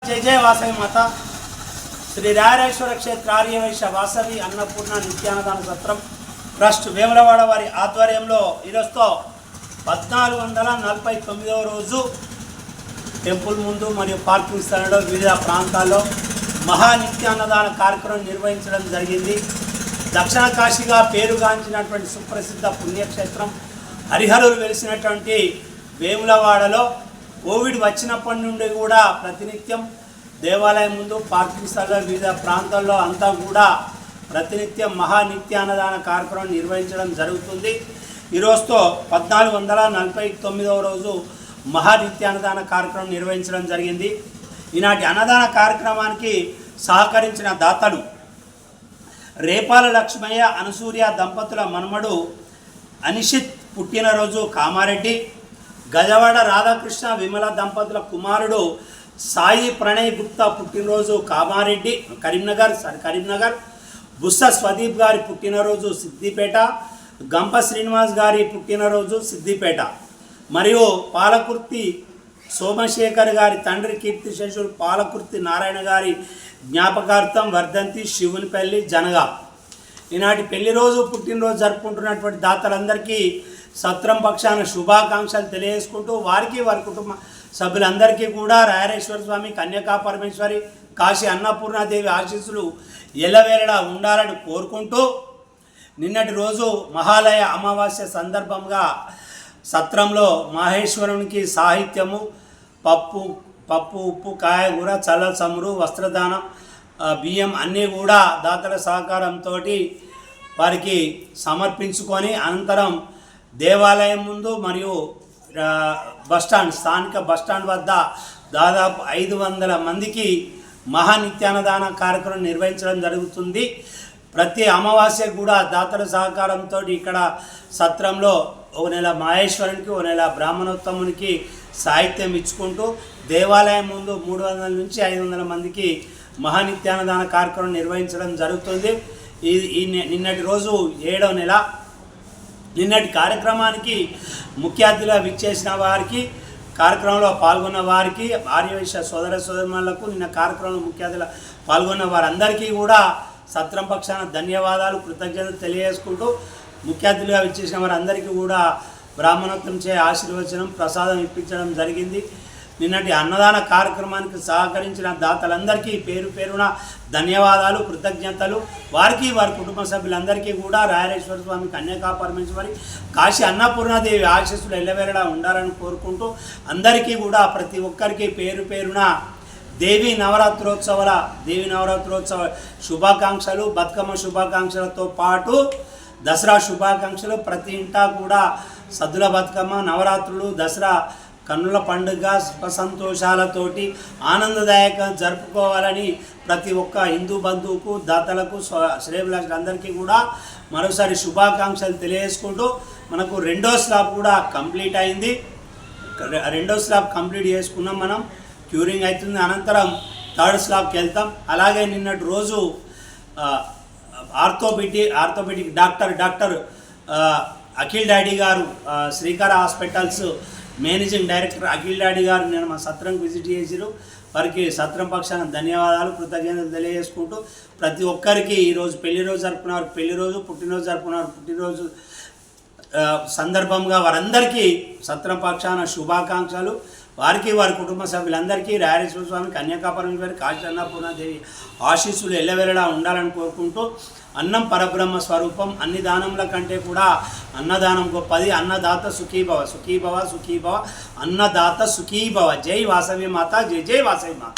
जय जय वासवी माता श्री रायरेश्वर क्षेत्र आर्यवैश्य वासवी अन्नपूर्ण नित्यानदान सत्रम ट्रस्ट వేములవాడ వారి ఆధ్వర్యంలో ఈరోజుతో 1449వ రోజు టెంపుల్ ముందు మరియు పార్కింగ్ స్థలంలో వివిధ ప్రాంతాల్లో మహా నిత్యాన్నదాన కార్యక్రమం నిర్వహించడం జరిగింది. దక్షిణ కాశీగా పేరుగాంచినటువంటి సుప్రసిద్ధ పుణ్యక్షేత్రం హరిహరులు వెలిసినటువంటి వేములవాడలో కోవిడ్ వచ్చినప్పటి నుండి కూడా ప్రతినిత్యం దేవాలయం ముందు పార్కింగ్ స్థలంలో వివిధ ప్రాంతాల్లో అంతా కూడా ప్రతినిత్యం మహా నిత్యాన్నదాన కార్యక్రమం నిర్వహించడం జరుగుతుంది. ఈరోజుతో 1449వ రోజు మహా నిత్యాన్నదాన కార్యక్రమం నిర్వహించడం జరిగింది. ఈనాటి అన్నదాన కార్యక్రమానికి సహకరించిన దాతలు రేపాల లక్ష్మయ్య అనసూర్య దంపతుల మనుమడు అనిషిత్ పుట్టినరోజు కామారెడ్డి, గజవాడ రాధాకృష్ణ విమల దంపతుల కుమారుడు సాయి ప్రణయ్ గుప్తా పుట్టినరోజు కామారెడ్డి కరీంనగర్, బుస్స స్వదీప్ గారి పుట్టినరోజు సిద్దిపేట, గంప శ్రీనివాస్ గారి పుట్టినరోజు సిద్దిపేట మరియు పాలకుర్తి సోమశేఖర్ గారి తండ్రి కీర్తిశేషుడు పాలకుర్తి నారాయణ గారి జ్ఞాపకార్థం వర్ధంతి శివునిపల్లి జనగా. ఈనాటి పెళ్లి రోజు పుట్టినరోజు జరుపుకుంటున్నటువంటి దాతలందరికీ సత్రం పక్షాన శుభాకాంక్షలు తెలియజేసుకుంటూ వారికి వారి కుటుంబ సభ్యులందరికీ కూడా రాయరేశ్వర స్వామి, కన్యకా పరమేశ్వరి, కాశీ అన్నపూర్ణాదేవి ఆశీస్సులు ఎల్లవేళలా ఉండాలని కోరుకుంటూ నిన్నటి రోజు మహాలయ అమావాస్య సందర్భంగా సత్రంలో మహేశ్వరునికి సాహిత్యము, పప్పు ఉప్పు, కాయగూర, చల్ల చమురు, వస్త్రదానం, బియ్యం అన్నీ కూడా దాతల సహకారంతో వారికి సమర్పించుకొని అనంతరం దేవాలయం ముందు మరియు స్థానిక బస్టాండ్ వద్ద దాదాపు 500 మందికి మహానిత్యాన్నదాన కార్యక్రమం నిర్వహించడం జరుగుతుంది. ప్రతి అమావాస్య కూడా దాతల సహకారంతో ఇక్కడ సత్రంలో ఒక నెల మహేశ్వరునికి, ఒక నెల బ్రాహ్మణోత్తమునికి సాహిత్యం ఇచ్చుకుంటూ దేవాలయం ముందు 300 నుంచి 500 మందికి మహానిత్యాన్నదాన కార్యక్రమం నిర్వహించడం జరుగుతుంది. నిన్నటి రోజు 7వ నెల. నిన్నటి కార్యక్రమానికి ముఖ్య అతిథిగా విచ్చేసిన వారికి, కార్యక్రమంలో పాల్గొన్న వారికి, ఆర్యవైశ్య సోదరులకు, నిన్న కార్యక్రమంలో ముఖ్య అతిథిగా పాల్గొన్న వారందరికీ కూడా సత్రం పక్షాన ధన్యవాదాలు, కృతజ్ఞతలు తెలియజేసుకుంటూ ముఖ్య అతిథిగా విచ్చేసిన వారందరికీ కూడా బ్రాహ్మణోత్తంచే ఆశీర్వచనం, ప్రసాదం ఇప్పించడం జరిగింది. నిన్నటి అన్నదాన కార్యక్రమానికి సహకరించిన దాతలందరికీ పేరు పేరున ధన్యవాదాలు, కృతజ్ఞతలు. వారికి వారి కుటుంబ సభ్యులందరికీ కూడా రాయరేశ్వర స్వామి, కన్యకా పరమేశ్వరి, కాశీ అన్నపూర్ణాదేవి ఆశీస్సులు ఎల్లవేళలా ఉండాలని కోరుకుంటూ అందరికీ కూడా ప్రతి ఒక్కరికి పేరు పేరున దేవీ నవరాత్రోత్సవ శుభాకాంక్షలు, బతుకమ్మ శుభాకాంక్షలతో పాటు దసరా శుభాకాంక్షలు. ప్రతి ఇంటా కూడా సద్దుల బతుకమ్మ, నవరాత్రులు, దసరా కన్నుల పండుగ సంతోషాలతోటి ఆనందదాయకంగా జరుపుకోవాలని ప్రతి ఒక్క హిందూ బంధువుకు, దాతలకు, శ్రేయభిలాషులందరికీ కూడా మరోసారి శుభాకాంక్షలు తెలియజేసుకుంటూ మనకు 2వ స్లాబ్ కూడా కంప్లీట్ అయింది. 2వ స్లాబ్ కంప్లీట్ చేసుకున్నాం మనం. క్యూరింగ్ అవుతుంది. అనంతరం 3rd స్లాబ్కి వెళ్తాం. అలాగే నిన్నటి రోజు ఆర్థోపెడిక్ డాక్టర్ అఖిల్ డాడీ గారు, Srikara hospitals managing director Akhil Dadi గారు నేను మా సత్రంకి విజిట్ చేసిరు. వారికి సత్రం పక్షాన ధన్యవాదాలు, కృతజ్ఞతలు తెలియజేసుకుంటూ ప్రతి ఒక్కరికి ఈరోజు పెళ్లిరోజు జరుపుకున్నారు, పెళ్లిరోజు, పుట్టినరోజు జరుపుకున్నారు, పుట్టినరోజు సందర్భంగా వారందరికీ సత్రం పక్షాన శుభాకాంక్షలు. వారికి వారి కుటుంబ సభ్యులందరికీ రాయరేశ్వర స్వామి, కన్యకా పరమేశ్వరి, కాశీ అన్నపూర్ణాదేవి ఆశీస్సులు ఎల్లవేళలా ఉండాలని కోరుకుంటూ అన్నం పరబ్రహ్మ స్వరూపం. అన్ని దానముల కంటే కూడా అన్నదానం గొప్పది. అన్నదాత సుఖీభవ, సుఖీభవ, సుఖీభవ, అన్నదాత సుఖీభవ. జై వాసవి మాత, జై జై వాసవి మాత.